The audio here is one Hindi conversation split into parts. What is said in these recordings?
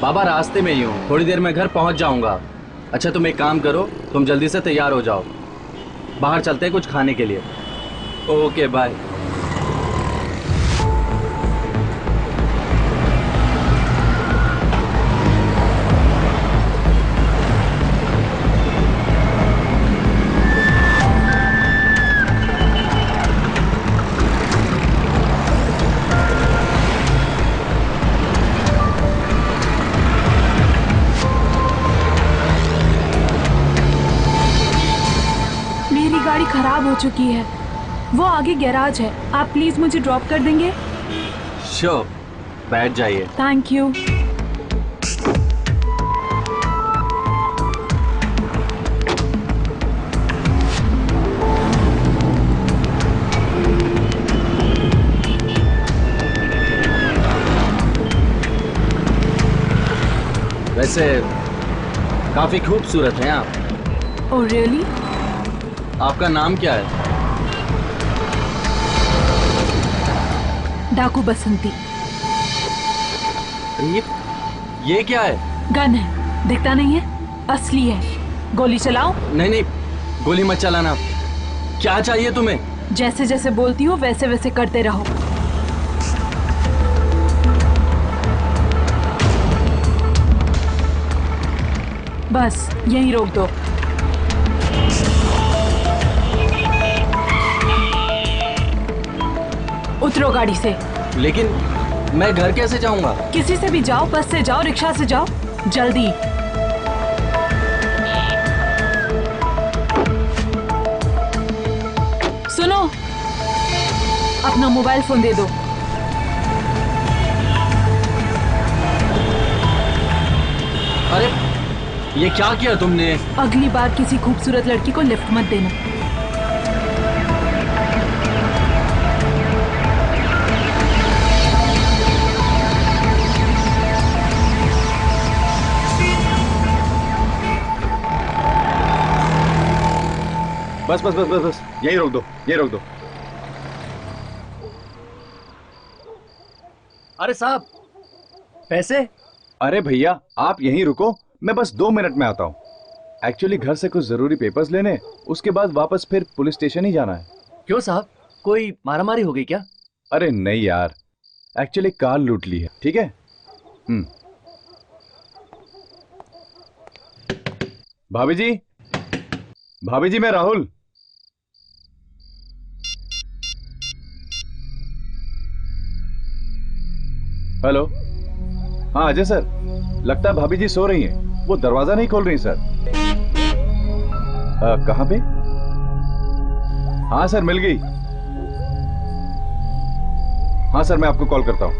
बाबा रास्ते में ही हूँ, थोड़ी देर में घर पहुँच जाऊँगा। अच्छा तुम एक काम करो, तुम जल्दी से तैयार हो जाओ, बाहर चलते हैं कुछ खाने के लिए। Okay bye. गाड़ी खराब हो चुकी है, वो आगे गैराज है, आप प्लीज मुझे ड्रॉप कर देंगे? श्योर, बैठ जाइए। Thank you. वैसे काफी खूबसूरत हैं आप। Oh really? आपका नाम क्या है? डाकू बसंती। ये क्या है? गन है, दिखता नहीं है? असली है। गोली चलाओ? नहीं नहीं, गोली मत चलाना। क्या चाहिए तुम्हें? जैसे जैसे बोलती हो वैसे वैसे करते रहो। बस यहीं रोक दो। उतरो गाड़ी से। लेकिन मैं घर कैसे जाऊंगा? किसी से भी जाओ, बस से जाओ, रिक्शा से जाओ, जल्दी। सुनो, अपना मोबाइल फोन दे दो। अरे ये क्या किया तुमने? अगली बार किसी खूबसूरत लड़की को लिफ्ट मत देना। बस बस बस बस बस, यही रोक दो, यही रोक दो। अरे साहब, पैसे? अरे भैया आप यहीं रुको, मैं बस 2 मिनट में आता हूँ। एक्चुअली घर से कुछ जरूरी पेपर्स लेने, उसके बाद वापस फिर पुलिस स्टेशन ही जाना है। क्यों साहब, कोई मारामारी हो गई क्या? अरे नहीं यार, एक्चुअली कार लूट ली है। ठीक है। भाभी जी, भाभी जी, मैं राहुल। हेलो। हाँ अजय सर, लगता है भाभी जी सो रही हैं, वो दरवाजा नहीं खोल रही सर। कहाँ पे? हाँ सर मिल गई। हाँ सर मैं आपको कॉल करता हूँ।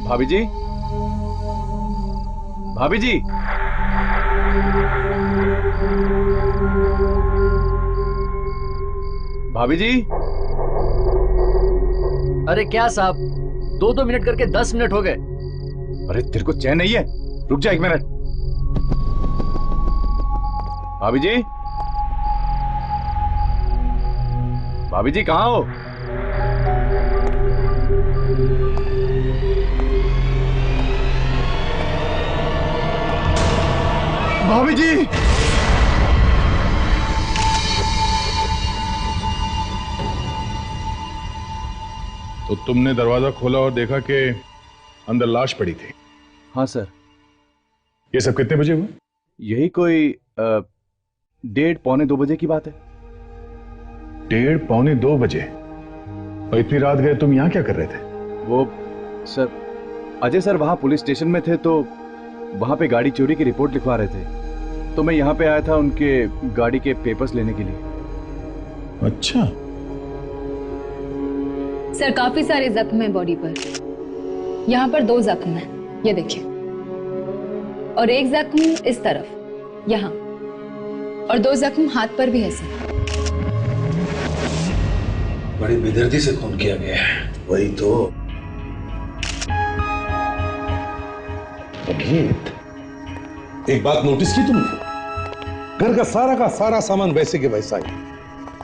भाभी जी, भाभी जी, भाभी जी। अरे क्या साहब, 2-2 मिनट करके 10 मिनट हो गए। अरे तेरे को चैन नहीं है? रुक जा 1 मिनट। भाभी जी, भाभी जी कहाँ हो? भाभी जी, तो तुमने दरवाजा खोला और देखा कि अंदर लाश पड़ी थी? हाँ सर। ये सब कितने बजे हुआ? यही कोई 1:30-2 बजे की बात है। 1:30-2 बजे? और इतनी रात गए तुम यहाँ क्या कर रहे थे? वो सर, अजय सर वहां पुलिस स्टेशन में थे तो वहां पे गाड़ी चोरी की रिपोर्ट लिखवा रहे थे, तो मैं यहाँ पे आया था उनके गाड़ी के पेपर्स लेने के लिए। अच्छा। सर काफी सारे जख्म हैं बॉडी पर। यहाँ पर 2 जख्म हैं, ये देखिए, और एक जख्म इस तरफ यहाँ, और 2 जख्म हाथ पर भी है सर। बड़ी बेदर्दी से खून किया गया है। वही तो। अभिजीत, एक बात नोटिस की तुमने? घर का सारा सामान वैसे के वैसा ही,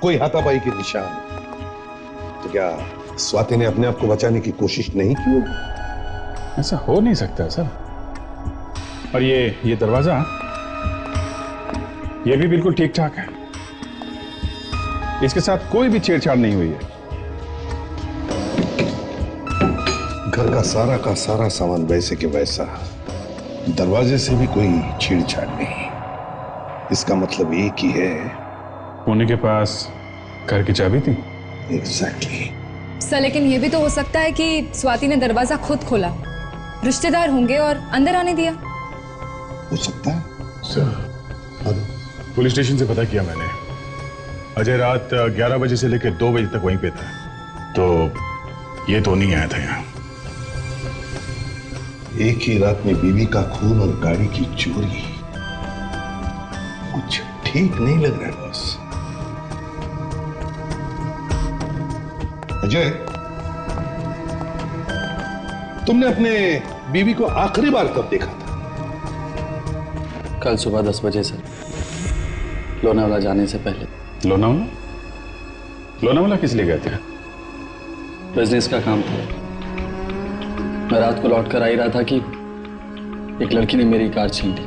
कोई हाथापाई के निशान। तो क्या स्वाति ने अपने आप को बचाने की कोशिश नहीं की होगी? ऐसा हो नहीं सकता सर। और ये दरवाजा, ये भी बिल्कुल ठीक ठाक है। इसके साथ कोई भी छेड़छाड़ नहीं हुई है। घर का सारा सामान वैसे के वैसा, दरवाजे से भी कोई छेड़छाड़ नहीं। इसका मतलब एक ही है, खूनी के पास घर की चाबी थी। एग्जैक्टली। सर लेकिन ये भी तो हो सकता है कि स्वाति ने दरवाजा खुद खोला, रिश्तेदार होंगे और अंदर आने दिया। हो सकता है सर। पुलिस स्टेशन से पता किया मैंने, अजय रात 11 बजे से लेकर 2 बजे तक वहीं पे था, तो ये तो नहीं आया था यहाँ। एक ही रात में बीवी का खून और गाड़ी की चोरी, कुछ ठीक नहीं लग रहा है बॉस। अजय, तुमने अपने बीवी को आखिरी बार कब देखा था? कल सुबह 10 बजे से, लोनावाला जाने से पहले। लोनावाला? लोनावाला किस लिए गए थे? बिजनेस का काम था। मैं रात को लौट कर आ ही रहा था कि एक लड़की ने मेरी कार छीन ली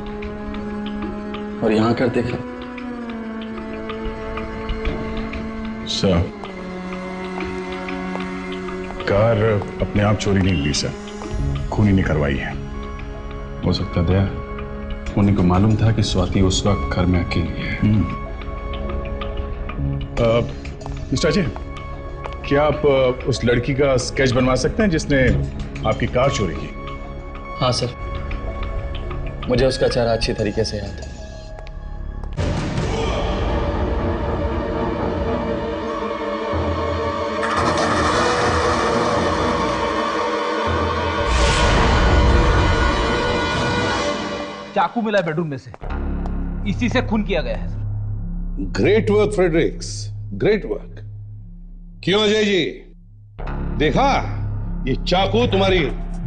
और यहां कर देखा। सर, कार अपने आप चोरी नहीं हुई सर, खूनी ने करवाई है। हो सकता था खूनी को मालूम था कि स्वाति उस वक्त घर में अकेली है। मिस्टर अजय, क्या आप उस लड़की का स्केच बनवा सकते हैं जिसने आपकी कार चोरी की? हाँ सर, मुझे उसका चेहरा अच्छी तरीके से याद है। चाकू मिला बेडरूम में से, इसी से खून किया गया है। Great work Fredericks, great work. क्यों अजय जी, देखा ये चाकू तुम्हारी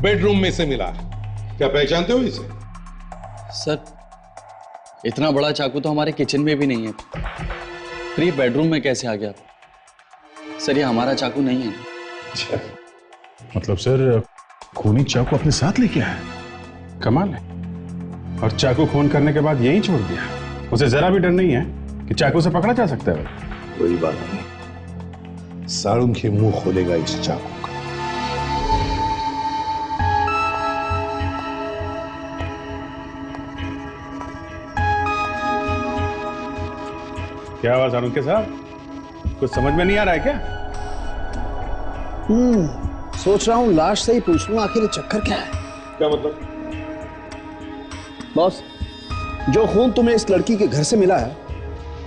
बेडरूम में से मिला, क्या पहचानते हो इसे? सर, इतना बड़ा चाकू तो हमारे किचन में भी नहीं है, फिर ये बेडरूम में कैसे आ गया? सर, ये हमारा चाकू नहीं है। अच्छा, मतलब सर खूनी चाकू अपने साथ लेके आया? कमाल है। और चाकू खून करने के बाद यही छोड़ दिया? उसे जरा भी डर नहीं है कि चाकू से पकड़ा जा सकता है? कोई बात नहीं, सारुण के मुंह खोलेगा इस चाकू का। क्या हुआ सारुण के साहब, कुछ समझ में नहीं आ रहा है क्या? सोच रहा हूं लाश से ही पूछ लूं आखिर चक्कर क्या है। क्या मतलब? बॉस, जो खून तुम्हें इस लड़की के घर से मिला है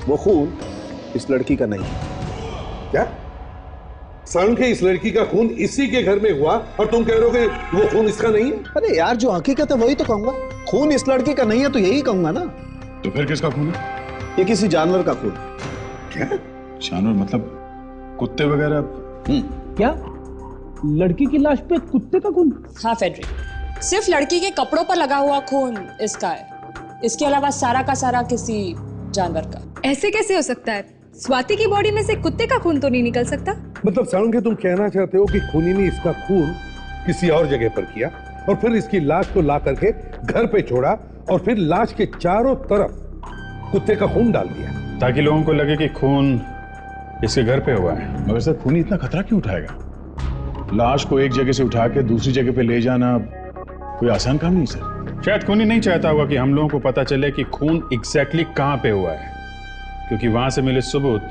वो खून इस लड़की का नहीं है। क्या? सारुण के इस लड़की का खून इसी के घर में हुआ और तुम कह रहे हो कि वो खून इसका नहीं है? अरे यार, जो हकीकत है वही तो कहूंगा। खून इस लड़की का नहीं है तो यही कहूंगा ना। तो फिर किसका खून है? ये किसी जानवर का खून। क्या जानवर? मतलब कुत्ते वगैरह? क्या लड़की की लाश पे कुत्ते का खून? हाँ फेडरिक, सिर्फ लड़की के कपड़ों पर लगा हुआ खून इसका है, इसके अलावा सारा का सारा किसी जानवर का। ऐसे कैसे हो सकता है? स्वाति की बॉडी में से कुत्ते का खून तो नहीं निकल सकता। मतलब सारुण के तुम कहना चाहते हो कि खूनी ने इसका खून किसी और जगह पर किया और फिर इसकी लाश को ला करके घर पे छोड़ा और फिर लाश के चारों तरफ कुत्ते का खून डाल दिया, ताकि लोगों को लगे कि खून इसके घर पे हुआ है। मगर सर, खूनी इतना खतरा क्यों उठाएगा? लाश को एक जगह से उठा के दूसरी जगह पे ले जाना कोई आसान काम नहीं सर। शायद खूनी नहीं चाहता होगा कि हम लोगों को पता चले कि खून एग्जैक्टली कहां पे हुआ है, क्योंकि वहां से मिले सबूत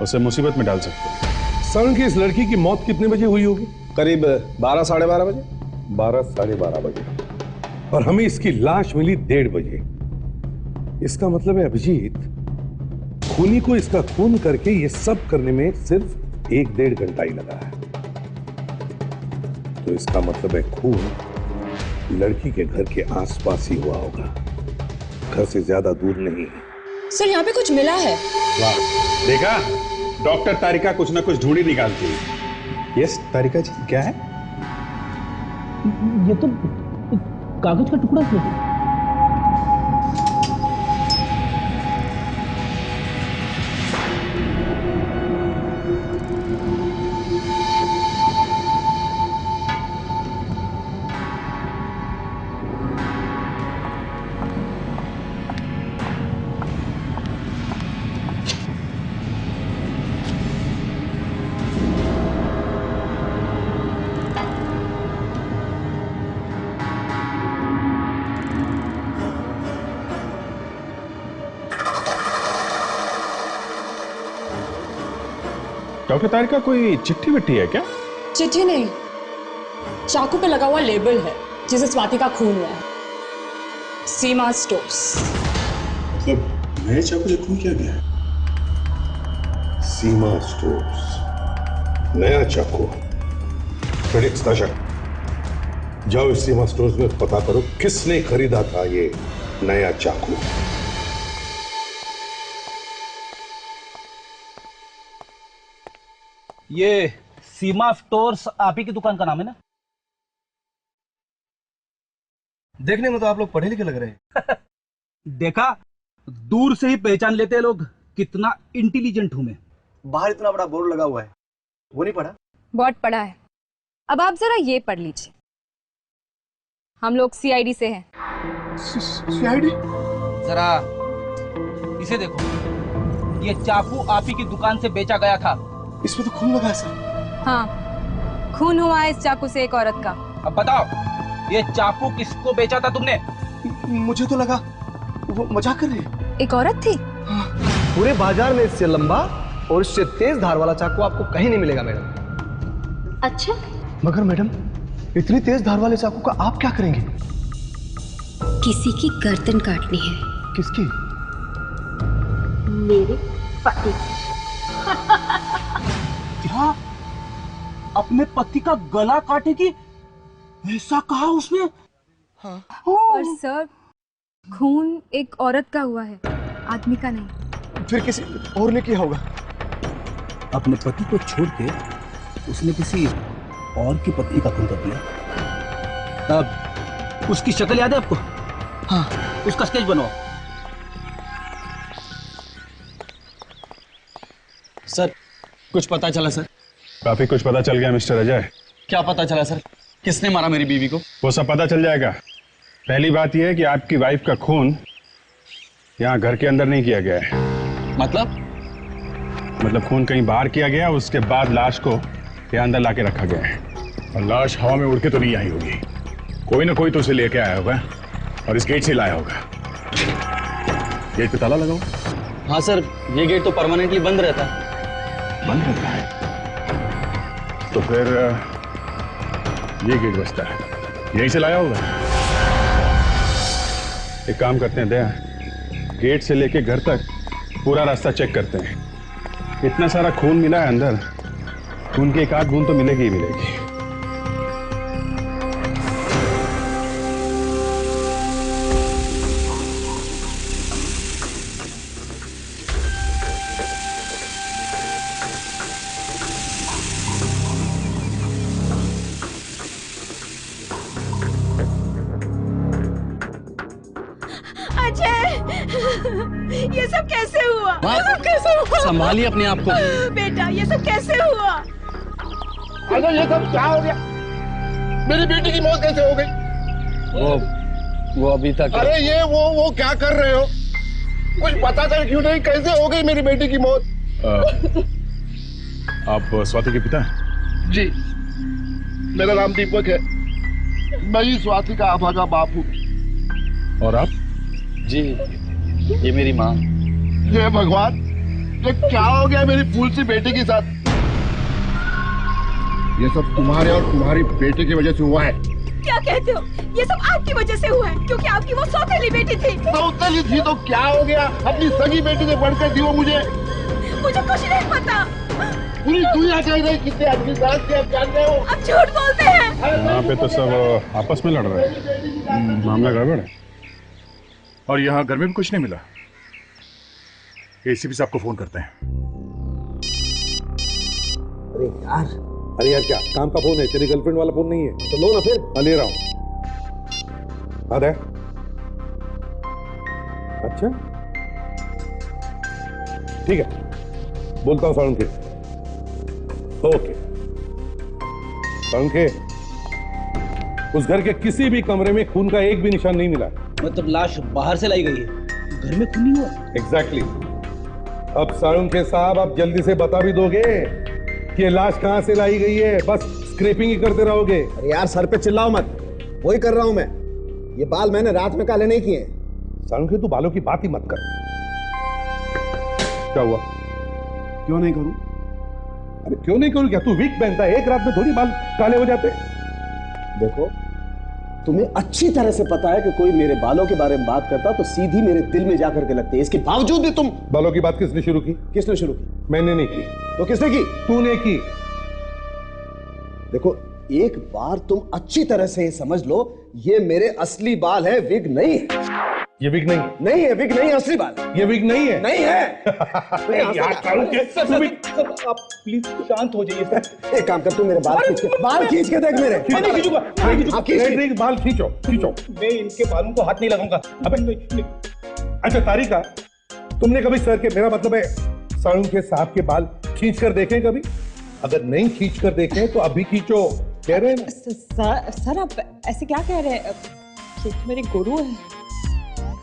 उसे मुसीबत में डाल सकते हैं। सारुण की इस लड़की की मौत कितने बजे हुई होगी? करीब 12 साढ़े 12 बजे। 12 साढ़े 12 बजे, और हमें इसकी लाश मिली 1:30 बजे। इसका मतलब है अभिजीत, खूनी को इसका खून करके ये सब करने में सिर्फ 1-1.5 घंटा ही लगा है। तो इसका मतलब है खून लड़की के घर के आसपास ही हुआ होगा, घर से ज्यादा दूर नहीं। सर, यहाँ पे कुछ मिला है। वाह, देखा, डॉक्टर तारिका कुछ ना कुछ ढूंढी निकालती है। यस तारिका जी, क्या है? ये तो कागज का टुकड़ा है। डॉक्टर ताहिर का कोई चिट्ठी विट्ठी है क्या? चिट्ठी नहीं, चाकू पे लगा हुआ लेबल है जिसे स्वाति का खून हुआ है। सीमा स्टोर्स। मतलब नए चाकू से खून किया गया है? सीमा स्टोर्स, नया चाकू। फेलिक्स ताशा, जाओ इस सीमा स्टोर्स में पता करो किसने खरीदा था ये नया चाकू। ये सीमा स्टोर्स आप ही की दुकान का नाम है ना? देखने में तो आप लोग पढ़े लिखे लग रहे हैं। देखा, दूर से ही पहचान लेते हैं लोग कितना इंटेलिजेंट हूं मैं। बाहर इतना बड़ा बोर्ड लगा हुआ है, वो नहीं पढ़ा? बहुत पढ़ा है। अब आप जरा ये पढ़ लीजिए, हम लोग सीआईडी से हैं। सीआईडी? जरा इसे देखो, ये चाकू आप ही की दुकान से बेचा गया था। इसमें तो खून लगा है सर। हाँ, खून हुआ है इस चाकू से एक औरत का। अब बताओ, ये चाकू किसको बेचा था तुमने? मुझे तो लगा वो मजाक कर रही है। एक औरत थी। पूरे बाजार में इससे लंबा और इससे तेज धार वाला चाकू आपको कहीं नहीं मिलेगा मैडम। अच्छा? मगर मैडम, इतनी तेज धार वाले चाकू का आप क्या करेंगे? किसी की गर्दन काटनी है। किसकी? मेरे पति। क्या? अपने पति का गला काटेगी? ऐसा कहा उसने? हाँ। पर सर, खून एक औरत का हुआ है, आदमी का नहीं। फिर किसी और ने किया होगा। अपने पति को छोड़ के उसने किसी और की पत्नी का खून कर दिया। अब उसकी शक्ल याद है आपको? हाँ, उसका स्केच बनवाओ। सर, कुछ पता चला सर? काफी कुछ पता चल गया मिस्टर अजय। क्या पता चला सर? किसने मारा मेरी बीवी को? वो सब पता चल जाएगा। पहली बात यह है कि आपकी वाइफ का खून यहाँ घर के अंदर नहीं किया गया है। मतलब खून कहीं बाहर किया गया, उसके बाद लाश को यहाँ अंदर लाके रखा गया है। और लाश हवा में उड़ के तो नहीं आई होगी, कोई ना कोई तो उसे लेके आया होगा और इस गेट से लाया होगा। गेट पे ताला लगाओ। हाँ सर, ये गेट तो परमानेंटली बंद रहता है। बंद रहता है? तो फिर ये गेट बचता है, यहीं से लाया होगा। एक काम करते हैं दया, गेट से लेके घर तक पूरा रास्ता चेक करते हैं। इतना सारा खून मिला है अंदर, खून की एक आध बूंद तो मिलेगी ही मिलेगी। ये सब कैसे हुआ? ये सब कैसे हुआ? संभालिए अपने आप को। बेटा, ये सब कैसे हुआ? अरे ये सब क्या हो गया? मेरी बेटी की मौत कैसे हो गई? वो अभी तक। अरे ये वो क्या कर रहे हो? कुछ पता चल क्यों नहीं, कैसे हो गई मेरी बेटी की मौत? आप स्वाति के पिता? जी, मेरा नाम दीपक है। मैं ही स्वाति का अभागा बाप हूँ। और आप? जी, ये मेरी माँ। हे भगवान, ये क्या हो गया मेरी फूल सी बेटी के साथ? ये सब तुम्हारे और तुम्हारी बेटी की वजह से हुआ है। क्या कहते हो? ये सब आपकी वजह से हुआ है, क्योंकि आपकी वो सौतेली बेटी थी। सौतेली थी तो क्या हो गया? अपनी सगी बेटी से बढ़कर दी वो मुझे। मुझे कुछ नहीं पता। पूरी दुनिया कह रही कितने आदमी साथ आप जान रहे हो। आप झूठ बोलते हैं। यहाँ पे तो सब आपस में लड़ रहे हैं, मामला गड़बड़ है। और यहाँ घर में भी कुछ नहीं मिला। एसीपी साहब को फोन करते हैं। अरे यार क्या काम का फोन है? तेरी गर्लफ्रेंड वाला फोन नहीं है तो लो ना फिर। हाँ, ले रहा हूं। अरे अच्छा ठीक है, बोलता हूं साळुंखे। ओके साळुंखे, उस घर के किसी भी कमरे में खून का एक भी निशान नहीं मिला। मतलब लाश बाहर से लाई गई है, घर में खून नहीं हुआ? एग्जैक्टली। अब साळुंखे साहब, आप जल्दी से बता भी दोगे कि ये लाश कहां से लाई गई है? बस स्क्रैपिंग ही करते रहोगे। अरे यार सर पे चिल्लाओ मत, वही कर रहा हूं मैं। ये बाल मैंने रात में काले नहीं किए। साळुंखे तू बालों की बात ही मत कर। क्या हुआ? क्यों नहीं करूं? अरे क्यों नहीं करूँ? क्या तू वीक पहनता है? एक रात में थोड़ी बाल काले हो जाते। देखो, तुम्हें अच्छी तरह से पता है कि कोई मेरे बालों के बारे में बात करता तो सीधी मेरे दिल में जाकर के लगते हैं। इसके बावजूद भी तुम। बालों की बात किसने शुरू की? किसने शुरू की? मैंने नहीं की। तो किसने की? तूने की। देखो, एक बार तुम अच्छी तरह से समझ लो, ये मेरे असली बाल है, विग नहीं है। ये विग नहीं? नहीं है, विग नहीं है, असली बाल। ये विग नहीं है? नहीं है। आप प्लीज शांत हो जाइए सर। एक काम कर, तू मेरे बाल खींच के देख मेरे। मैं नहीं खींचूंगा। बाल खींचो खींचो। मैं इनके बालों को हाथ नहीं लगाऊंगा। अबे अच्छा तारिका, तुमने कभी सर के, मेरा मतलब है साळुंखे के साहब के बाल खींच कर देखे कभी? अगर नहीं खींच कर देखे तो अभी खींचो। कह रहे हैं सर आप ऐसे क्या कह रहे हैं? ये तो मेरे गुरु है।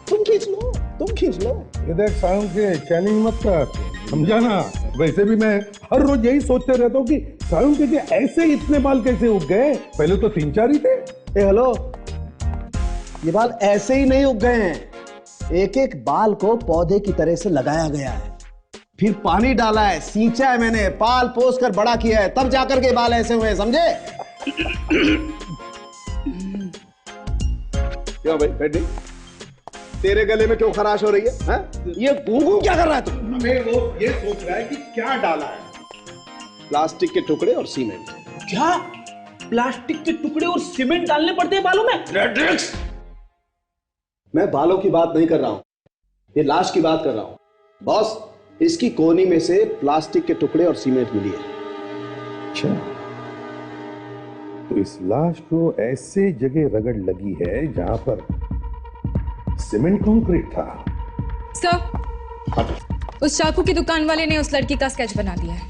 तुम खींच लो, तुम खींच लो। ये देख साळुंखे, चैलेंज मत कर, समझा ना? वैसे भी मैं हर रोज यही सोचते रहता हूँ कि साळुंखे के ऐसे इतने बाल कैसे उग गए? पहले तो 3-4 ही थे। हेलो, ये बाल ऐसे ही नहीं उग गए हैं। एक एक बाल को पौधे की तरह से लगाया गया है, फिर पानी डाला है, सींचा है मैंने, पाल पोस कर बड़ा किया है, तब जाकर के बाल ऐसे हुए, समझे? क्यों भाई बैठ, तेरे गले में क्यों खराश हो रही है? हा? ये गूंगू क्या कर रहा है तू? वो ये सोच रहा है कि क्या डाला है। प्लास्टिक के टुकड़े और सीमेंट। क्या प्लास्टिक के टुकड़े और सीमेंट डालने पड़ते हैं बालों में? मैं बालों की बात नहीं कर रहा हूं, ये लाश की बात कर रहा हूं। बॉस, इसकी कोहनी में से प्लास्टिक के टुकड़े और सीमेंट मिली है। अच्छा, तो इस लाश को ऐसे जगह रगड़ लगी है जहां पर सीमेंट कंक्रीट था। सर, उस चाकू की दुकान वाले ने उस लड़की का स्केच बना दिया है।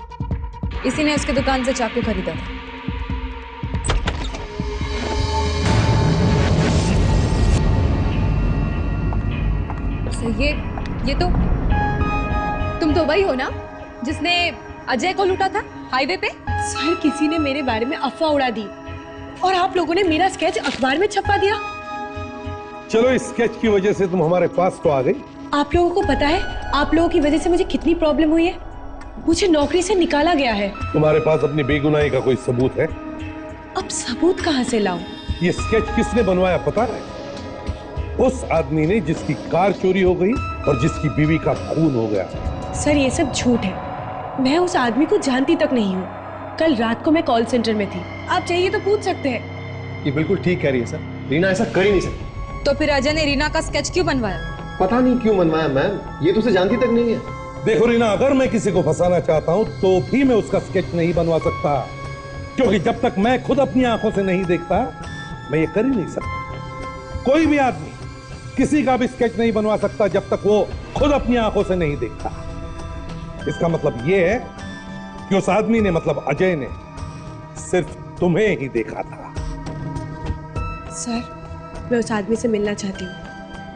इसी ने उसके दुकान से चाकू खरीदा था। सर, ये तो तुम तो वही हो ना जिसने अजय को लूटा था हाईवे पे? सर, किसी ने मेरे बारे में अफवाह उड़ा दी और आप लोगों ने मेरा स्केच अखबार में छपवा दिया। चलो, इस स्केच की वजह से तुम हमारे पास तो आ गई। आप लोगों को पता है आप लोगों की वजह से मुझे कितनी प्रॉब्लम हुई है? मुझे नौकरी से निकाला गया है। तुम्हारे पास अपनी बेगुनाही का कोई सबूत है? अब सबूत कहां से लाऊं? ये स्केच किसने बनवाया पता है? उस आदमी ने जिसकी कार चोरी हो गई और जिसकी बीवी का खून हो गया। सर, ये सब झूठ है। मैं उस आदमी को जानती तक नहीं हूँ। कल रात को मैं कॉल सेंटर में थी, आप चाहिए तो पूछ सकते हैं। ये बिल्कुल ठीक कह रही है सर, रीना ऐसा कर ही नहीं सकती। तो फिर अजय ने रीना का स्केच क्यों बनवाया? पता नहीं क्यों बनवाया मैम, ये तो उसे जानती तक नहीं है। देखो रीना, अगर मैं किसी को फंसाना चाहता हूं तो भी मैं उसका स्केच नहीं बनवा सकता, क्योंकि जब तक मैं खुद अपनी आंखों से नहीं देखता मैं ये कर ही नहीं सकता। कोई भी आदमी किसी का भी स्केच नहीं बनवा सकता जब तक वो खुद अपनी आंखों से नहीं देखता। इसका मतलब ये है कि उस आदमी ने, मतलब अजय ने, सिर्फ तुम्हें ही देखा था। सर, मैं उस आदमी से मिलना चाहती हूँ।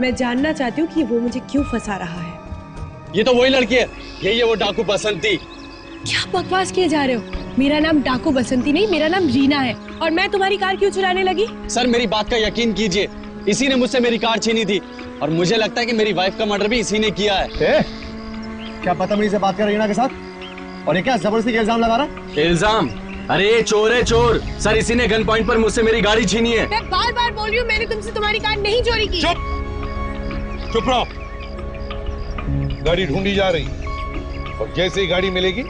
मैं जानना चाहती हूँ कि वो मुझे क्यों फंसा रहा है। ये तो वही लड़की है, यही है वो डाकू बसंती। क्या बकवास किए जा रहे हो? मेरा नाम डाकू बसंती नहीं, मेरा नाम रीना है। और मैं तुम्हारी कार क्यों चुराने लगी? सर, मेरी बात का यकीन कीजिए, इसी ने मुझसे मेरी कार छीनी थी और मुझे लगता है कि मेरी वाइफ का मर्डर भी इसी ने किया है। क्या बदतमीजी से बात कर रीना के साथ? और ये क्या जबरदस्ती का इल्जाम लगा रहा? इल्जाम? अरे ये चोर है, चोर। सर, इसी ने गन पॉइंट पर मुझसे मेरी गाड़ी छीनी है। मैं बार बार बोल रही हूँ, मैंने तुमसे तुम्हारी कार नहीं चोरी की। चुप रहो, गाड़ी ढूंढी जा रही और जैसे ही गाड़ी मिलेगी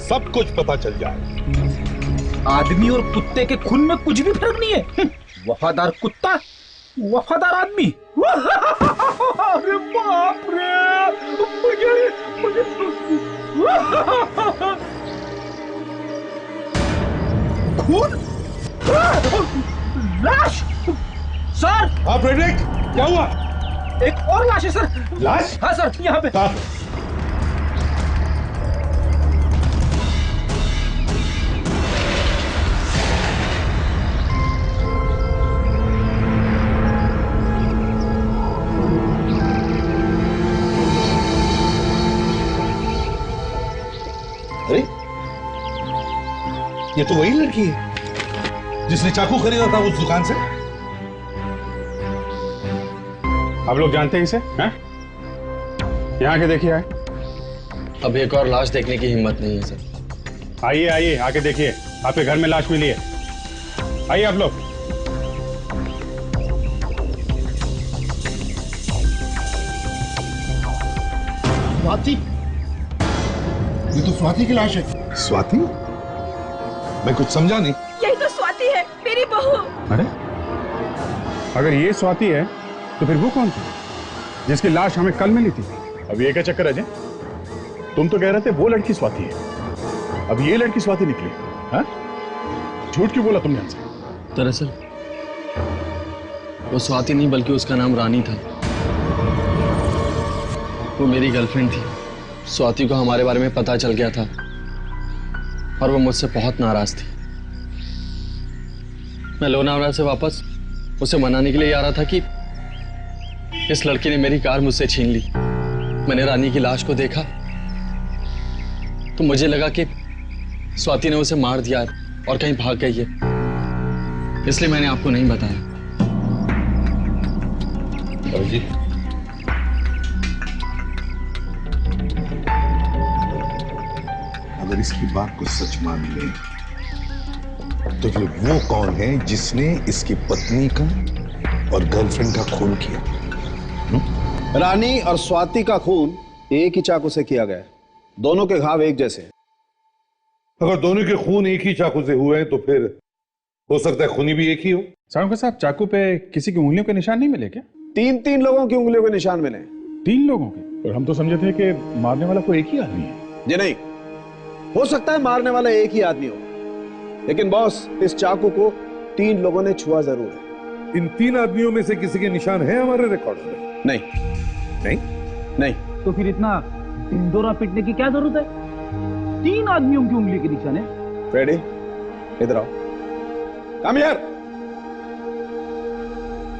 सब कुछ पता चल जाएगा। आदमी और कुत्ते के खून में कुछ भी फर्क नहीं है। वफादार कुत्ता, वफादार आदमी। अरे बाप रे, मुझे खून, लाश। सर। हाँ फ्रेडरिक, क्या हुआ? एक और लाश है सर। लाश? हाँ सर, यहाँ पे। अरे, ये तो वही लड़की है जिसने चाकू खरीदा था उस दुकान से। आप लोग जानते हैं इसे? हैं? यहाँ के देखिए आए। अब एक और लाश देखने की हिम्मत नहीं है सर। आइए आइए, आके देखिए, आपके घर में लाश मिली है। आइए आप लोग। स्वाति, ये तो स्वाति की लाश है। स्वाति? मैं कुछ समझा नहीं। यही तो स्वाति है, मेरी बहू। अरे अगर ये स्वाति है तो फिर वो कौन थी जिसकी लाश हमें कल मिली थी? अब ये क्या चक्कर है अजय? तुम तो कह रहे थे वो लड़की स्वाति है, अब ये लड़की स्वाति निकली। हाँ? झूठ क्यों बोला तुमने हमसे? दरअसल वो स्वाति नहीं बल्कि उसका नाम रानी था। वो मेरी गर्लफ्रेंड थी। स्वाति को हमारे बारे में पता चल गया था और वो मुझसे बहुत नाराज थी। मैं लोनावला से वापस उसे मनाने के लिए आ रहा था कि इस लड़की ने मेरी कार मुझसे छीन ली। मैंने रानी की लाश को देखा तो मुझे लगा कि स्वाति ने उसे मार दिया और कहीं भाग गई है, इसलिए मैंने आपको नहीं बताया। जी, अगर इसकी बात को सच मान ले तो फिर वो कौन है जिसने इसकी पत्नी का और गर्लफ्रेंड का खून किया? रानी और स्वाति का खून एक ही चाकू से किया गया है। दोनों के घाव एक जैसे हैं। अगर दोनों के खून एक ही चाकू से हुए हैं तो फिर हो सकता है खूनी भी एक ही हो। साहब साहब, चाकू पे किसी की उंगलियों के निशान नहीं मिले क्या? तीन लोगों की उंगलियों के निशान मिले। 3 लोगों के? और हम तो समझे थे कि मारने वाला कोई एक ही आदमी है। जी नहीं, हो सकता है मारने वाला एक ही आदमी हो, लेकिन बॉस इस चाकू को 3 लोगों ने छुआ जरूर है। इन 3 आदमियों में से किसी के निशान है हमारे रिकॉर्ड में? नहीं नहीं नहीं। तो फिर इतना ढिंढोरा पीटने की क्या जरूरत है? 3 आदमियों की उंगली के निशान है। फ्रेडी, इधर आओ। Come here,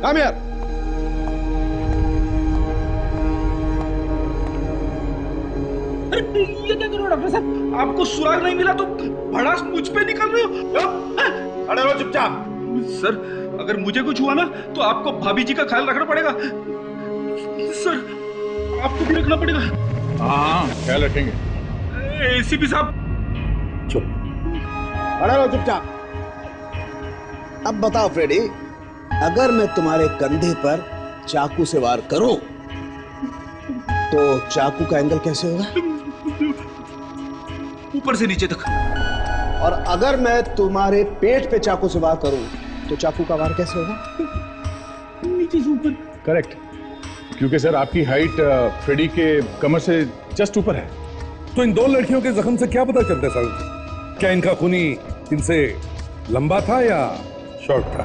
come here. अरे ये क्या कर रहे हो डॉक्टर साहब? आपको सुराग नहीं मिला तो भड़ास मुझ पे निकल रहे हो? अरे वो चुपचाप। सर, अगर मुझे कुछ हुआ ना तो आपको भाभी जी का ख्याल रखना पड़ेगा। सर, आपको भी रखना पड़ेगा। हाँ, ख्याल रखेंगे। एसीपी साहब, चुप, अरे लो चुपचाप। अब बताओ फ्रेडी, अगर मैं तुम्हारे कंधे पर चाकू से वार करूं तो चाकू का एंगल कैसे होगा? ऊपर से नीचे तक। और अगर मैं तुम्हारे पेट पे चाकू से वार करूं तो चाकू का वार कैसे होगा? नीचे से ऊपर। करेक्ट, क्योंकि सर आपकी हाइट फ्रेडी के कमर से जस्ट ऊपर है। तो इन 2 लड़कियों के जख्म से क्या पता चलता है साहब? क्या इनका खूनी इनसे लंबा था या शॉर्ट था?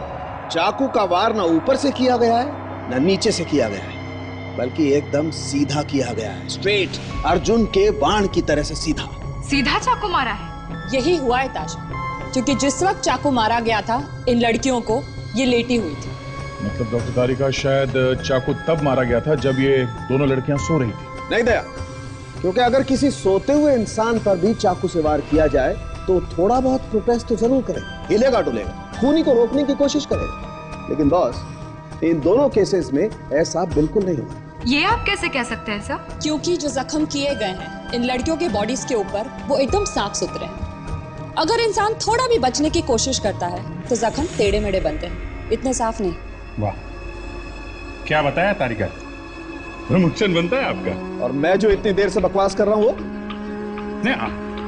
चाकू का वार ना ऊपर से किया गया है ना नीचे से किया गया है, बल्कि एकदम सीधा किया गया है। स्ट्रेट, अर्जुन के बाण की तरह से सीधा। सीधा चाकू मारा है? यही हुआ है ताशा, क्योंकि जिस वक्त चाकू मारा गया था इन लड़कियों को ये लेटी हुई थी। मतलब डॉक्टर तारिका, शायद चाकू तब मारा गया था जब ये दोनों लड़कियां सो रही थी। नहीं दया, क्योंकि अगर किसी सोते हुए इंसान पर भी चाकू से वार किया जाए तो थोड़ा बहुत प्रोटेस्ट तो जरूर करेगा, हिलेगा डुलेगा, खूनी को रोकने की कोशिश करेगा। लेकिन बॉस, इन दोनों केसेस में ऐसा बिल्कुल नहीं हुआ। ये आप कैसे कह सकते हैं सर? क्योंकि जो जख्म किए गए हैं इन लड़कियों के बॉडीज के ऊपर वो एकदम साफ सुथरे हैं। अगर इंसान थोड़ा भी बचने की कोशिश करता है तो जख्म टेढ़े मेढ़े बनते हैं, इतने साफ नहीं। वाह, क्या बताया तारिका, प्रमोशन बनता है आपका। और मैं जो इतनी देर से बकवास कर रहा हूँ नहीं,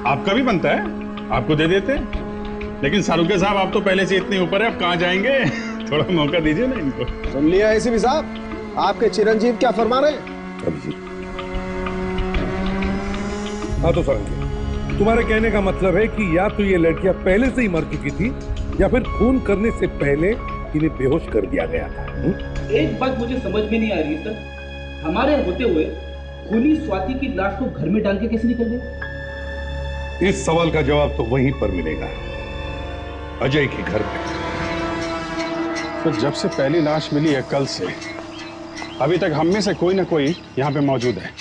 आपका भी बनता है, आपको दे देते हैं। लेकिन सारुके साहब, आप तो पहले से इतने ऊपर है, अब कहाँ जाएंगे? थोड़ा मौका दीजिए ना इनको। सुन लिया एसीपी साहब, आपके चिरंजीव क्या फरमा रहे हैं? हाँ तो सारंगी, तुम्हारे कहने का मतलब है कि या तो ये लड़कियां पहले से ही मर चुकी थी या फिर खून करने से पहले इन्हें बेहोश कर दिया गया था। एक बात मुझे समझ में नहीं आ रही सर, हमारे होते हुए खूनी स्वाति की लाश को घर में डाल के कैसे निकल गए? इस सवाल का जवाब तो वहीं पर मिलेगा, अजय के घर पे। तो जब से पहली लाश मिली है कल से अभी तक हम में से कोई ना कोई यहाँ पे मौजूद है,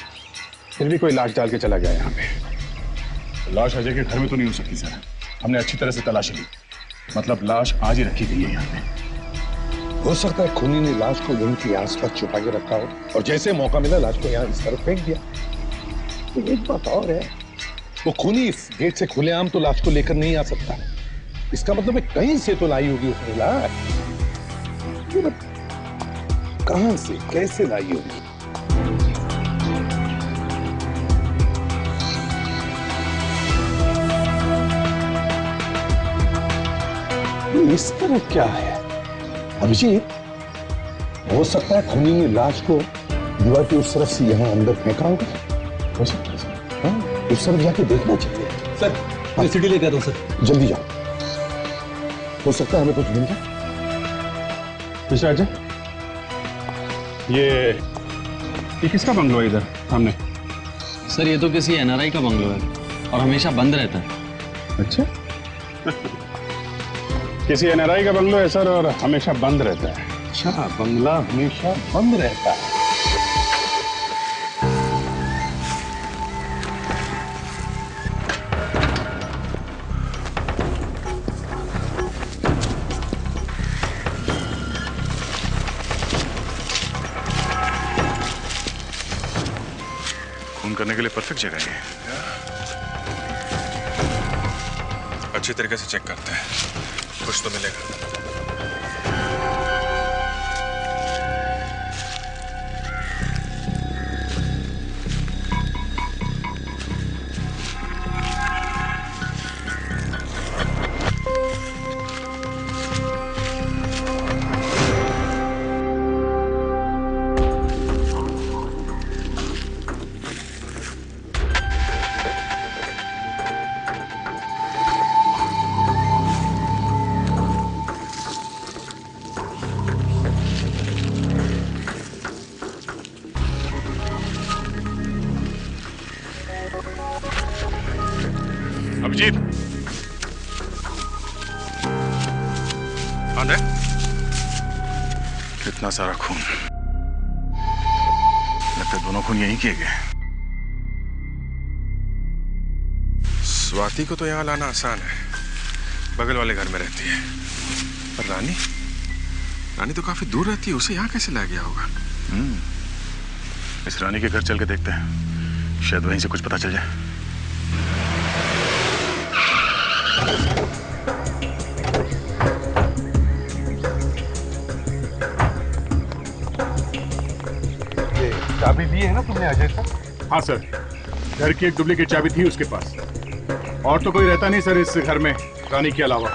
फिर भी कोई लाश डाल के चला गया यहाँ पे। लाश अजय के घर में तो नहीं हो सकती सर, हमने अच्छी तरह से तलाशी ली, मतलब लाश आज ही रखी गई है यहाँ पे। हो सकता है खूनी ने लाश को यहीं के आसपास छुपा के रखा हो और जैसे मौका मिला लाश को यहाँ इस तरफ फेंक दिया। तो एक बात और है, वो खूनी इस गेट से खुलेआम तो लाश को लेकर नहीं आ सकता। इसका मतलब है कहीं से तो लाई होगी उसने लाश। कहां से कैसे लाई होगी? इस तरह क्या है अभिजीत? हो सकता है खूनी ने लाश को दीवार की उस तरफ से यहां अंदर फेंका होगा। हो सकता है सर। हाँ, उस तरफ जाके देखना चाहिए। सर मैं सिटी लेके आता हूं सर। जल्दी जाओ, हो सकता है हमें कुछ मिल जाए। मिस्टर अजय, ये किसका बंगलो है इधर सामने? सर ये तो किसी एनआरआई का बंगलो है और हमेशा बंद रहता है। अच्छा किसी एनआरआई का बंगलो है सर और हमेशा बंद रहता है। अच्छा, बंगला हमेशा बंद रहता है। खून करने के लिए परफेक्ट जगह है। अच्छी तरीके से चेक करते हैं, कुछ तो मिलेगा। अभिजीत, आने कितना सारा खून। लगता है दोनों खून यहीं किए गए। स्वाति को तो यहां लाना आसान है, बगल वाले घर में रहती है। पर रानी तो काफी दूर रहती है, उसे यहां कैसे ला गया होगा? इस रानी के घर चल के देखते हैं, शायद वहीं से कुछ पता चल जाए। चाबी दी है ना तुमने अजय से? हाँ सर, घर की एक डुप्लीकेट चाबी थी उसके पास। और तो कोई रहता नहीं सर इस घर में रानी के अलावा।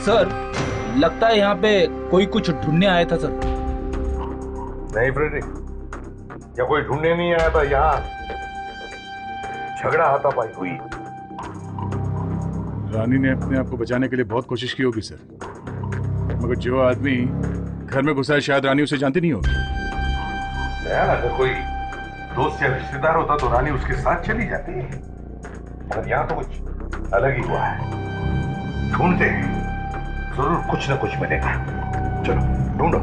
सर लगता है यहाँ पे कोई कुछ ढूंढने आया था सर। नहीं फ्रेडरिक, या कोई ढूंढने नहीं आया था, यहाँ झगड़ा हाथापाई हुई। रानी ने अपने आप को बचाने के लिए बहुत कोशिश की होगी सर, मगर जो आदमी घर में घुसा है शायद रानी उसे जानती नहीं होगी। अगर कोई दोस्त या रिश्तेदार होता तो रानी उसके साथ चली जाती, मगर यहाँ तो कुछ अलग ही हुआ है। ढूंढते हैं, जरूर कुछ ना कुछ मिलेगा। चलो ढूंढो।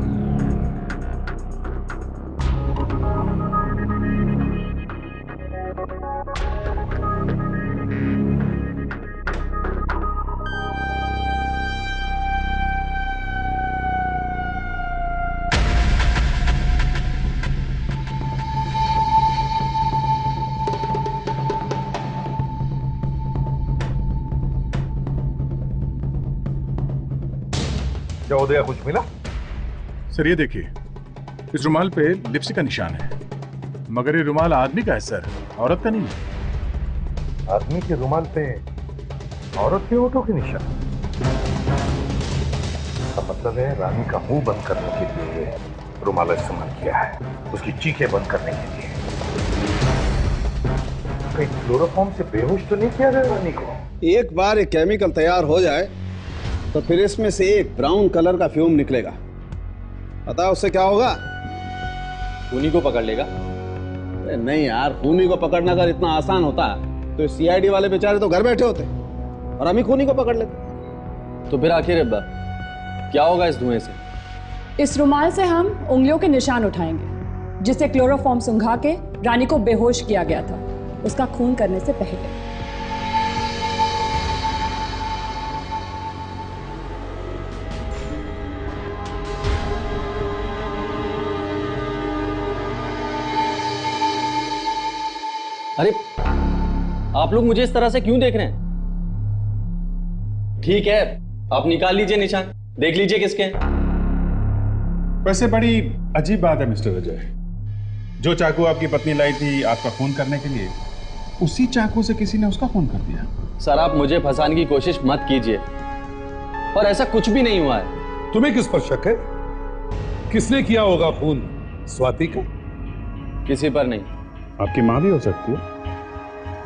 क्या उदया कुछ मिला? सर ये देखिए, इस रुमाल पे लिपस्टिक का निशान है, मगर ये रुमाल आदमी का है सर, औरत का नहीं है। आदमी के रुमाल पे औरत के होठों के निशान? इसका मतलब है रानी का मुंह बंद करने के लिए रुमाल इस्तेमाल किया है, उसकी चीखें बंद करने के लिए। कहीं क्लोरोफॉर्म से बेहोश तो नहीं किया गया रानी को? एक बार ये केमिकल तैयार हो जाए तो फिर इसमें से एक ब्राउन कलर का फ्यूम निकलेगा। पता है उससे क्या होगा? खूनी को पकड़ लेगा। नहीं यार, खूनी को पकड़ना अगर इतना आसान होता तो सीआईडी वाले बेचारे तो घर बैठे होते और हम ही खूनी को पकड़ लेते। तो फिर आखिर क्या होगा इस धुएं से? इस रुमाल से हम उंगलियों के निशान उठाएंगे, जिससे क्लोरोफॉर्म सुंघा के रानी को बेहोश किया गया था, उसका खून करने से पहले। अरे आप लोग मुझे इस तरह से क्यों देख रहे हैं? ठीक है, आप निकाल लीजिए निशान, देख लीजिए किसके हैं। वैसे बड़ी अजीब बात है मिस्टर अजय, जो चाकू आपकी पत्नी लाई थी आपका खून करने के लिए, उसी चाकू से किसी ने उसका खून कर दिया। सर आप मुझे फंसाने की कोशिश मत कीजिए, और ऐसा कुछ भी नहीं हुआ है। तुम्हें किस पर शक है? किसने किया होगा खून? स्वाति का? किसी पर नहीं। आपकी माँ भी हो सकती है।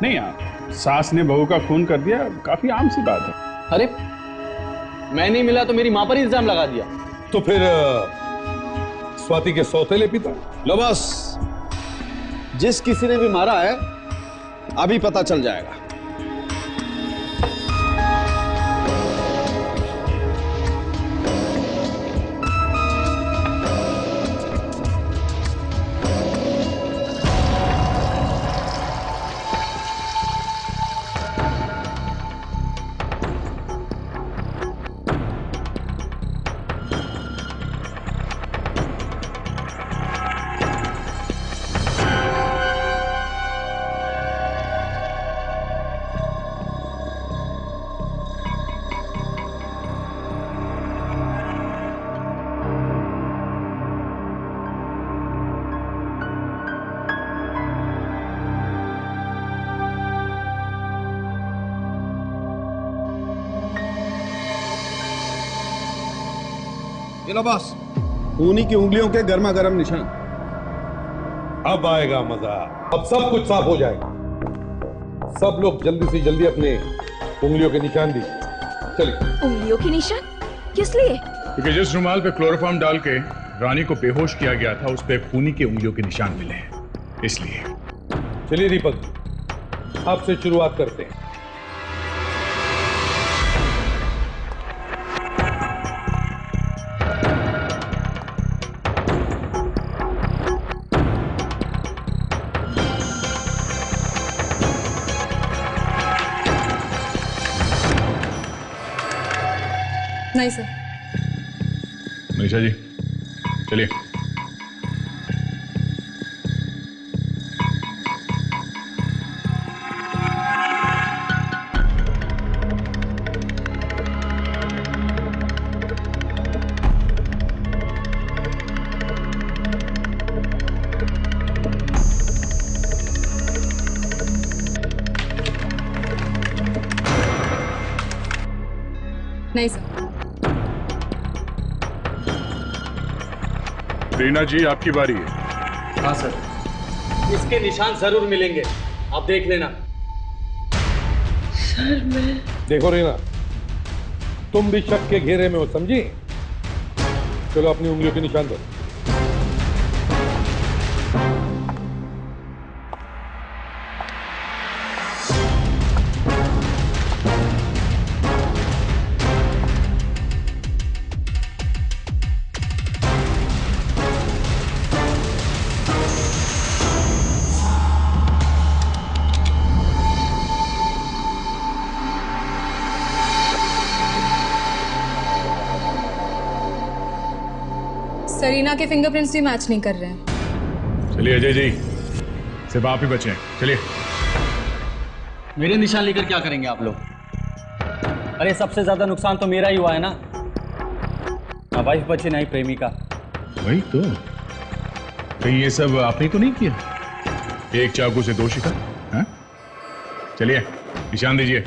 नहीं यार, सास ने बहू का खून कर दिया, काफी आम सी बात है। अरे मैं नहीं मिला तो मेरी माँ पर इल्जाम लगा दिया। तो फिर स्वाति के सौतेले पिता? लो बस, जिस किसी ने भी मारा है अभी पता चल जाएगा। लो बॉस, खूनी की उंगलियों के गर्मा गर्म निशान। अब आएगा मजा, अब सब कुछ साफ हो जाएगा। सब लोग जल्दी से जल्दी अपने उंगलियों के निशान दीजिए। चलिए। उंगलियों के निशान किस लिए? क्योंकि जिस रुमाल पे क्लोरोफॉर्म डाल के रानी को बेहोश किया गया था, उस पे खूनी की उंगलियों के निशान मिले हैं, इसलिए। चलिए दीपक, आपसे शुरुआत करते हैं। नहीं सर। मनीषा जी चलिए। नहीं सर। रीना जी आपकी बारी है। हाँ सर, इसके निशान जरूर मिलेंगे, आप देख लेना। सर मैं... देखो रीना, तुम भी शक के घेरे में हो, समझी? चलो अपनी उंगलियों के निशान दो। सरीना के फिंगरप्रिंट्स भी मैच नहीं कर रहे हैं। चलिए अजय जी, सिर्फ आप ही बचे हैं, चलिए। मेरे निशान लेकर क्या करेंगे आप लोग? अरे सबसे ज्यादा नुकसान तो मेरा ही हुआ है ना, वाइफ बची नहीं प्रेमिका। वही तो, कहीं ये सब आपने तो नहीं किया? एक चाकू से दो शिकार, हाँ? चलिए निशान दीजिए।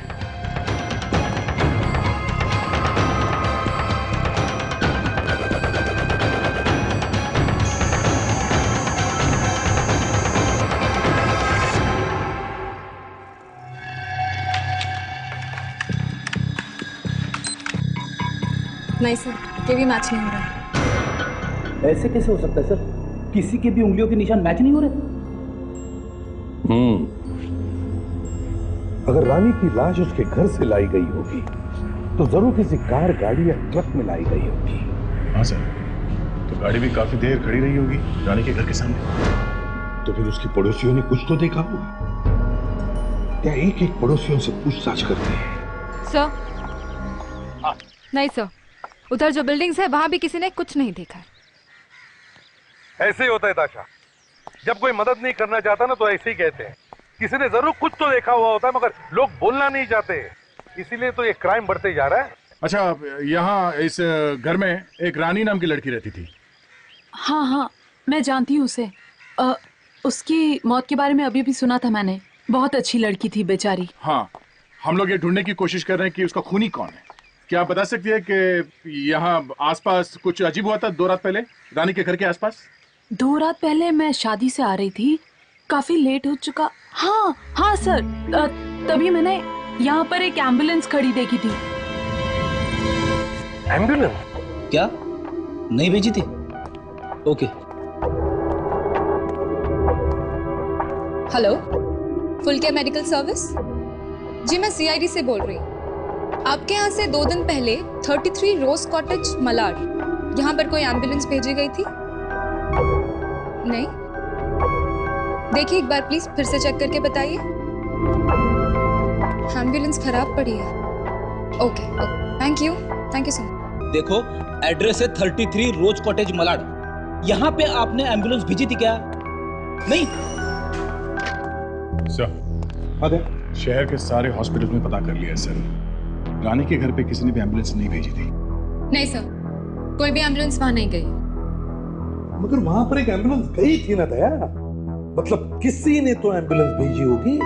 नहीं सर, ये भी मैच नहीं हो रहा। ऐसे कैसे हो सकता है सर? किसी की भी उंगलियों के निशान मैच नहीं हो रहे? अगर रानी की लाश उसके घर से लाई गई होगी तो जरूर किसी कार, गाड़ी या ट्रक में लाई गई होगी। हाँ सर, तो गाड़ी भी काफी देर खड़ी रही होगी रानी के घर के सामने। तो फिर उसकी पड़ोसियों ने कुछ तो देखा होगा। क्या एक एक पड़ोसियों से पूछताछ करते हैं? सर नहीं सर, उधर जो बिल्डिंग्स है वहां भी किसी ने कुछ नहीं देखा है। ऐसे ही होता है दाशा, जब कोई मदद नहीं करना चाहता ना तो ऐसे ही कहते हैं। किसी ने जरूर कुछ तो देखा हुआ होता है, मगर लोग बोलना नहीं चाहते, इसीलिए तो ये क्राइम बढ़ते जा रहा है। अच्छा, यहाँ इस घर में एक रानी नाम की लड़की रहती थी। हाँ हाँ, मैं जानती हूँ उसे। उसकी मौत के बारे में अभी भी सुना था मैंने। बहुत अच्छी लड़की थी बेचारी। हाँ, हम लोग ये ढूंढने की कोशिश कर रहे हैं कि उसका खूनी कौन है। क्या आप बता सकती है कि यहाँ आसपास कुछ अजीब हुआ था 2 रात पहले रानी के घर के आसपास? 2 रात पहले मैं शादी से आ रही थी, काफी लेट हो चुका। हाँ हाँ सर, तभी मैंने यहाँ पर एक एम्बुलेंस खड़ी देखी थी। एम्बुलेंस? क्या नहीं भेजी थी? Okay. Hello, full care medical service? जी मैं सीआईडी से बोल रही हूँ। आपके यहाँ से 2 दिन पहले 33 रोज कॉटेज मलाड, यहाँ पर कोई एम्बुलेंस भेजी गई थी? नहीं? देखिए एक बार प्लीज फिर से चेक करके बताइए। एम्बुलेंस खराब पड़ी है। Okay, thank you so much. देखो, एड्रेस है 33 रोज कॉटेज मलाड। यहाँ पे आपने एम्बुलेंस भेजी थी क्या? नहीं सर, शहर के सारे हॉस्पिटल में पता कर लिया सर। रानी के घर पे किसी ने भी एम्बुलेंस नहीं भेजी थी। नहीं सर, कोई भी एम्बुलेंस वहां नहीं गई। मगर वहां पर एक एम्बुलेंस गई थी ना दया, मतलब किसी ने तो एम्बुलेंस भेजी होगी।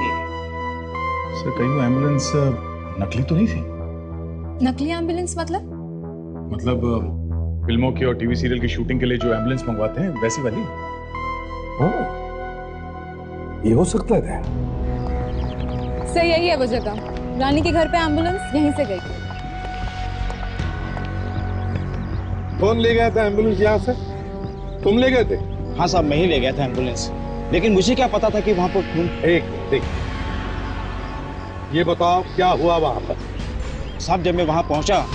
सर, कहीं वो एम्बुलेंस नकली तो नहीं थी? नकली एम्बुलेंस मतलब? मतलब फिल्मों की और टीवी सीरियल की शूटिंग के लिए जो एम्बुलेंस मंगवाते हैं वैसी वाली। ये हो सकता है। सर यही है वो जगह, रानी के घर पे एम्बुलेंस यहीं से गई। कौन ले गया था एम्बुलेंस यहाँ से? तुम ले गए थे? हाँ साहब, मैं ही ले गया था एम्बुलेंस, लेकिन मुझे क्या पता था कि वहां पर खून। एक देख, ये बताओ क्या हुआ वहां पर? साहब, जब मैं वहां पहुंचा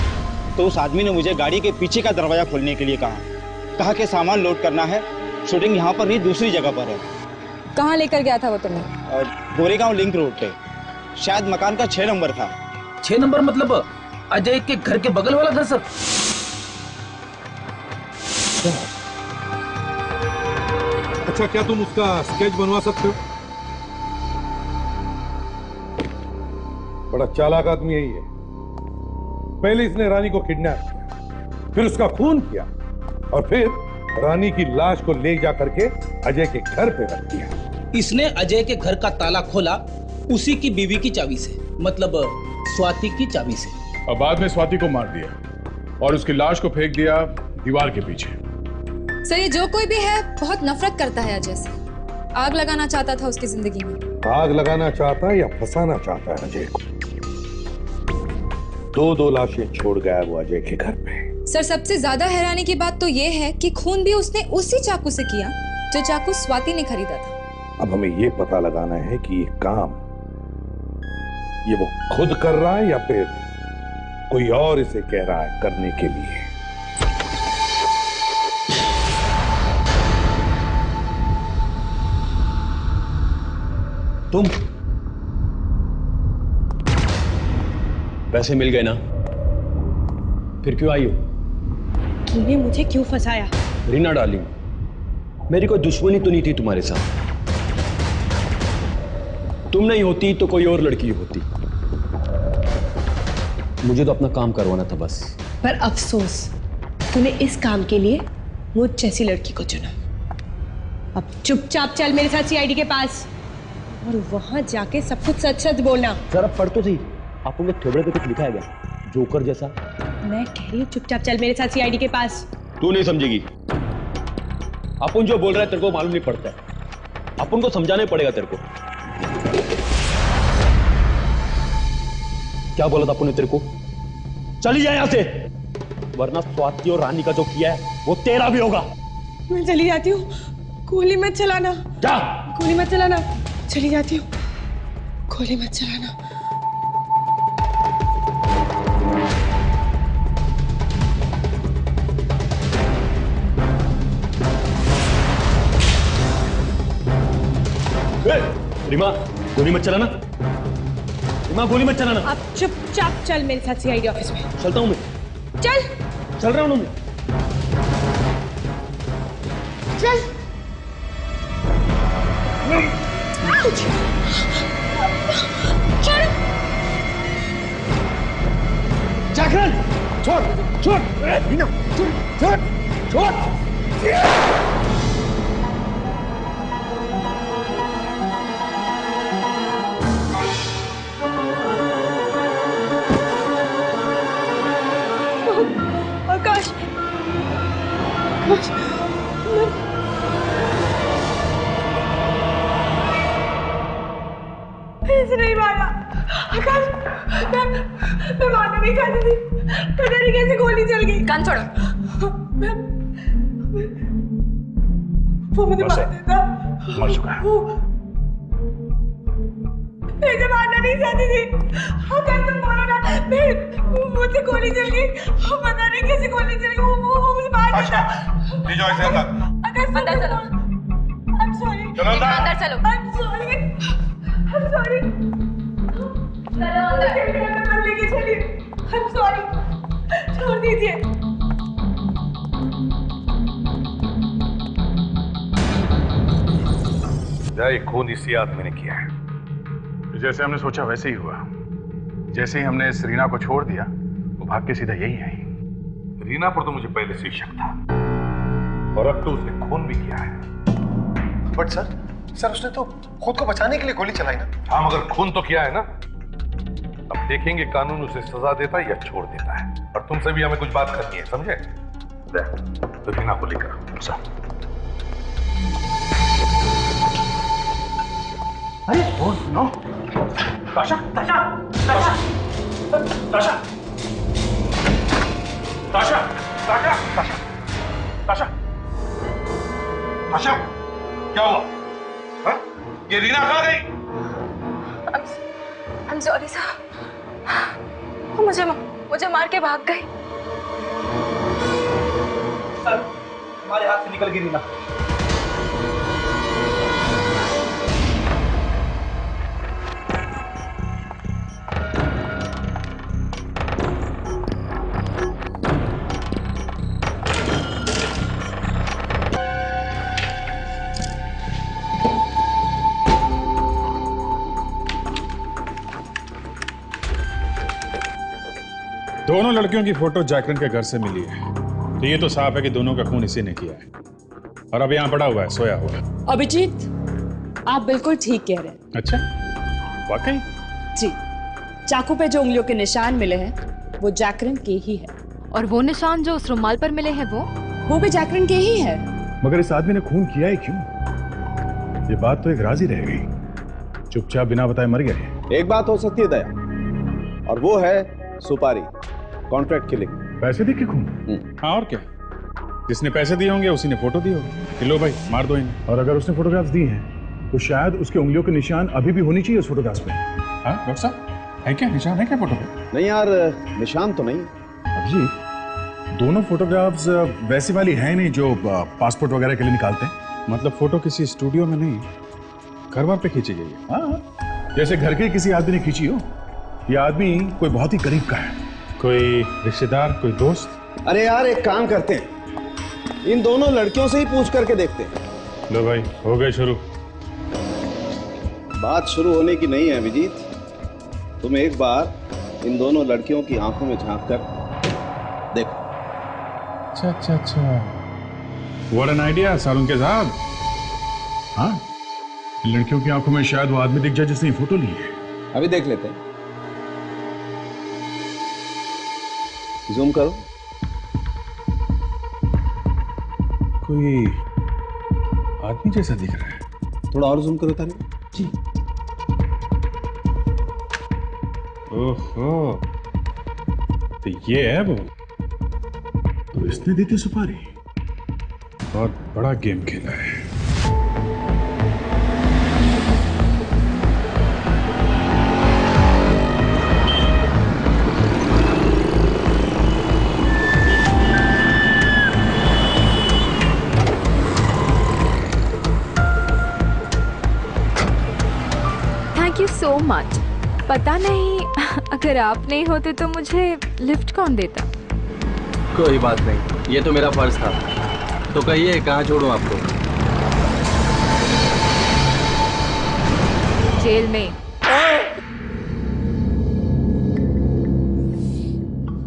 तो उस आदमी ने मुझे गाड़ी के पीछे का दरवाजा खोलने के लिए कहा कि सामान लोड करना है, शूटिंग यहाँ पर नहीं दूसरी जगह पर है। कहाँ लेकर गया था वो तुम्हें? गोरेगांव लिंक रोड पे, शायद मकान का 6 नंबर था। 6 नंबर मतलब अजय के घर के बगल वाला घर सर? अच्छा, क्या तुम उसका स्केच बनवा सकते हो? बड़ा चालाक आदमी है ये। पहले इसने रानी को किडनैप किया, फिर उसका खून किया, और फिर रानी की लाश को ले जा करके अजय के घर पे रख दिया। इसने अजय के घर का ताला खोला उसी की बीवी की चाबी से, मतलब स्वाति की चाबी से, और बाद में स्वाति को मार दिया और उसकी लाश को फेंक दिया दीवार के पीछे। सर, ये जो कोई भी है बहुत नफरत करता है अजय से। आग लगाना चाहता था उसकी जिंदगी में। आग लगाना चाहता है या फंसाना चाहता है अजय को? 2 लाशें छोड़ गया वो अजय के घर पे। सर, सबसे ज्यादा हैरानी की बात तो ये है कि खून भी उसने उसी चाकू से किया जो चाकू स्वाति ने खरीदा था। अब हमें ये पता लगाना है कि ये काम ये वो खुद कर रहा है या फिर कोई और इसे कह रहा है करने के लिए। तुम पैसे मिल गए ना, फिर क्यों आई हो? तूने मुझे क्यों फंसाया? रीना डार्लिंग, मेरी कोई दुश्मनी तो नहीं थी तुम्हारे साथ। तुम नहीं होती तो कोई और लड़की होती। मुझे तो अपना काम करवाना था बस। पर अफसोस, तूने इस काम के लिए मुझ जैसी लड़की को चुना। अब चुपचाप चल मेरे साथ सीआईडी के पास और वहां जाके सब कुछ सच सच बोलना। जरा पढ़ तो सही, आप उनके थोबड़े पे कुछ लिखा है क्या? जोकर जैसा। मैं कह रही हूँ चुपचाप चल मेरे साथ सीआईडी के पास। तू नहीं समझेगी। अपन जो बोल रहा है तेरे को मालूम नहीं पड़ता है। अपन को समझाने पड़ेगा तेरे को। क्या बोला था अपन ने तेरे को? चली जाए यहां से, वरना स्वाति और रानी का जो किया है वो तेरा भी होगा। मैं चली जाती हूँ, गोली मत चलाना। क्या? गोली मत चलाना, चली जाती हूँ, गोली मत चलाना। रीमा गोली मत चलाना, रीमा गोली मत चलाना। अब चुपचाप चल मेरे साथ सीआईडी ऑफिस में। चलता हूँ मैं, चल रहा हूँ मैं। चल। जागरण, छोड़ छोड़, रीना छोड़ छोड़ छोड़। आकाश, ऐसे नहीं मारा। आकाश, मैं मारना नहीं चाहती थी, पता नहीं कैसे गोली चल गई। कान छोड़ो। वो मुझे मार देता। मर चुका है। मैं इसे मारना नहीं चाहती थी। आकाश तुम बोलो ना, मुझे गोली चल गई, पता नहीं कैसे गोली चल गई, वो मुझे मार देता। ले जाओ इसे अंदर। आकाश अंदर चलो। I'm sorry। चलो अंदर चलो। I'm sorry। I'm sorry। चलो अंदर लेके चलिए। I'm sorry। छोड़ दीजिए। जय खून इसी आदमी ने किया है। तो जैसे हमने सोचा वैसे ही हुआ। जैसे ही हमने रीना को छोड़ दिया वो भाग के सीधा यही आई। रीना पर तो मुझे पहले से ही शक था और अब तो उसने खून भी किया है। बट सर उसने तो खुद को बचाने के लिए गोली चलाई ना। हाँ मगर खून तो किया है ना। अब देखेंगे कानून उसे सजा देता है या छोड़ देता है। और तुमसे भी हमें कुछ बात करनी है, समझे? तो रीना को लेकर सर। अरे वो सुनो, ताशा ताशा ताशा ताशा ताशा ताशा ताशा ताशा ताशा क्या हुआ? हाँ? ये रीना कहाँ गई? I'm sorry सर, मुझे मार के भाग गई। सर हमारे हाथ से निकल गई रीना। दोनों लड़कियों की फोटो जागरण के घर से मिली है, तो ये तो साफ है कि दोनों का खून इसी ने किया है। और अब यहाँ पड़ा हुआ है, सोया हुआ है। अभिजीत, आप बिल्कुल ठीक कह रहे हैं। अच्छा, वाकई? जी, चाकू पे जो उंगलियों के निशान मिले हैं वो जागरण के ही है। और वो निशान जो उस रुमाल पर मिले हैं वो भी जागरण के ही है। मगर इस आदमी ने खून किया ही क्यों? ये बात तो एक राज ही रह गई। चुपचाप बिना बताए मर गए। एक बात हो सकती है दया, और वो है सुपारी, कॉन्ट्रैक्ट किलिंग। पैसे दे के खून? हाँ और क्या, जिसने पैसे दिए होंगे उसी ने फोटो दी होगी कि लो भाई मार दो इन्हें। और अगर उसने फोटोग्राफ्स दी हैं तो शायद उसके उंगलियों के निशान अभी भी होनी चाहिए उस फोटोग्राफ्स पे। हाँ डॉक्टर साहब, है क्या निशान, है क्या फोटो पे? नहीं यार, निशान तो नहीं। जी, दोनों फोटोग्राफ्स वैसी वाली है नहीं जो पासपोर्ट वगैरह के लिए निकालते हैं। मतलब फोटो किसी स्टूडियो में नहीं, घर वार पे खींची गई है। हाँ, जैसे घर के किसी आदमी ने खींची हो। ये आदमी कोई बहुत ही करीब का है, कोई रिश्तेदार, कोई दोस्त। अरे यार एक काम करते हैं, इन दोनों लड़कियों से ही पूछ करके देखते हैं। लो भाई, हो गए शुरू। बात शुरू होने की नहीं है अभिजीत, तुम एक बार इन दोनों लड़कियों की आंखों में झांक कर देखो। अच्छा अच्छा अच्छा, व्हाट एन आइडिया सारुण साहब। हाँ, लड़कियों की आंखों में शायद वो आदमी दिख जाए जिसने फोटो ली है। अभी देख लेते हैं, जूम करो। कोई आदमी जैसा दिख रहा है। थोड़ा और जूम करो तारे जी। ओहो, तो ये है वो। तो इसने दी थी सुपारी। बहुत बड़ा गेम खेला है। मच। पता नहीं अगर आप नहीं होते तो मुझे लिफ्ट कौन देता। कोई बात नहीं, ये तो मेरा फर्ज था। तो कहिए कहाँ छोड़ूं आपको? जेल में।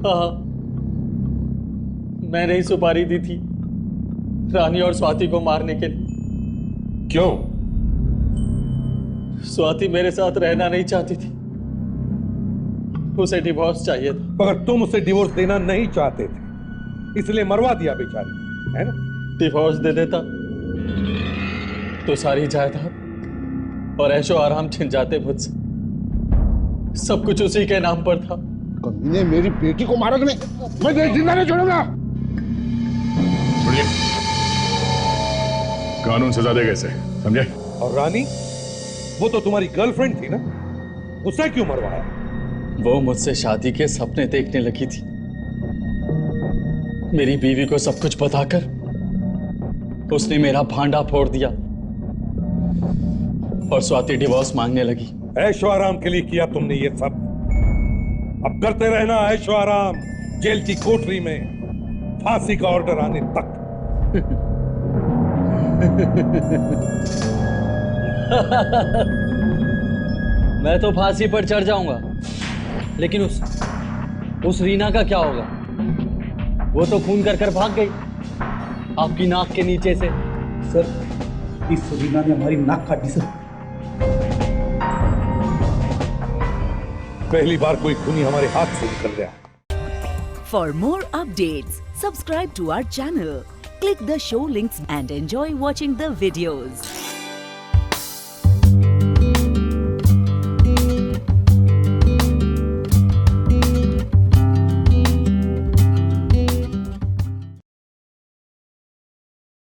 हाँ, मैंने ही सुपारी दी थी रानी और स्वाति को मारने के लिए। क्यों? स्वाति मेरे साथ रहना नहीं चाहती थी, उसे डिवोर्स चाहिए था। मगर तुम उसे डिवोर्स देना नहीं चाहते थे, इसलिए मरवा दिया बेचारी, है ना? डिवोर्स दे देता तो सारी जायदाद और ऐशो आराम छिन जाते मुझसे। सब कुछ उसी के नाम पर था। कमीने मेरी बेटी को मारा कि नहीं? मैं तेरी जिंदा नहीं छोड़ूंगा। छोड़िए, कानून सजा देगा इसे, समझे? और रानी, वो तो तुम्हारी गर्लफ्रेंड थी ना, उसे क्यों मरवाया? वो मुझसे शादी के सपने देखने लगी थी। मेरी बीवी को सब कुछ बताकर उसने मेरा भांडा फोड़ दिया और स्वाति डिवोर्स मांगने लगी। ऐशो आराम के लिए किया तुमने ये सब, अब करते रहना ऐशो आराम, जेल की कोठरी में फांसी का ऑर्डर आने तक। मैं तो फांसी पर चढ़ जाऊंगा, लेकिन उस रीना का क्या होगा? वो तो खून कर कर भाग गई आपकी नाक के नीचे से। सर, इस रीना ने हमारी नाक काटी सर। पहली बार कोई खूनी हमारे हाथ से निकल गया। For more updates, subscribe to our channel, click the show links and enjoy watching the videos.